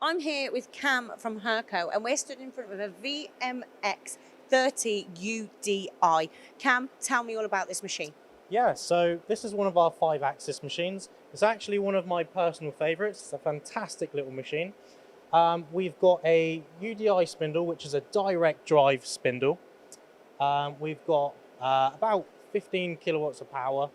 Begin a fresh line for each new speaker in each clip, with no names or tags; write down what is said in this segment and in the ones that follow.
I'm here with Cam from Hurco and we're stood in front of a VMX30UDi. Cam, tell me all about this machine.
Yeah, so this is one of our 5-axis machines. It's actually one of my personal favorites. It's a fantastic little machine. We've got a UDi spindle, which is a direct drive spindle. We've got about 15 kilowatts of power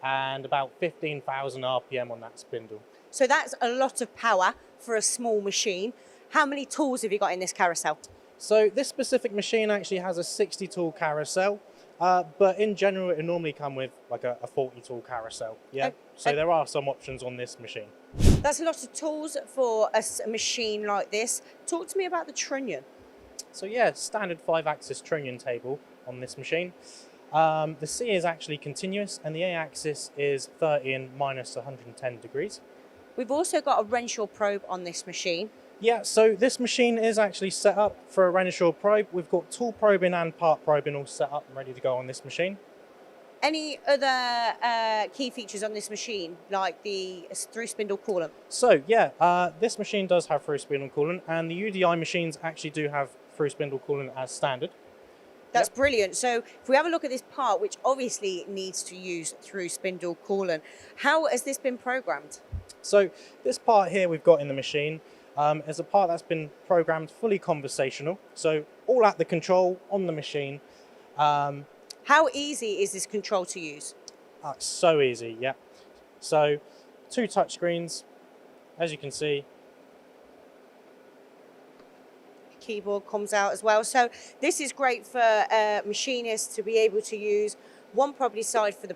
and about 15,000 RPM on that spindle.
So that's a lot of power for a small machine. How many tools have you got in this carousel?
So this specific machine actually has a 60 tool carousel, but in general it normally come with like a 40 tool carousel. Yeah. So there are some options on this machine.
That's a lot of tools for a machine like this. Talk to me about the trunnion.
So yeah, standard 5-axis trunnion table on this machine. The C is actually continuous and the A axis is 30 and minus 110 degrees.
We've also got a Renshaw probe on this machine.
Yeah, so this machine is actually set up for a Renshaw probe. We've got tool probing and part probing all set up and ready to go on this machine.
Any other key features on this machine, like the through spindle coolant?
So yeah, this machine does have through spindle coolant, and the UDi machines actually do have through spindle coolant as standard.
That's brilliant. So if we have a look at this part, which obviously needs to use through spindle coolant, how has this been programmed?
So this part here we've got in the machine is a part that's been programmed fully conversational. So all at the control on the machine.
How easy is this control to use?
It's so easy, yeah. So 2 touch screens, as you can see.
Keyboard comes out as well. So this is great for machinists to be able to use one probably side for the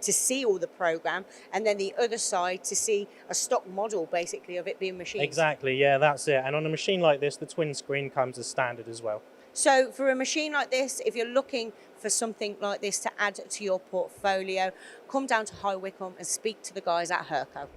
to see all the program, and then the other side to see a stock model basically of it being machined.
Exactly, yeah, that's it. And on a machine like this, the twin screen comes as standard as well.
So for a machine like this, if you're looking for something like this to add to your portfolio, come down to High Wycombe and speak to the guys at Hurco.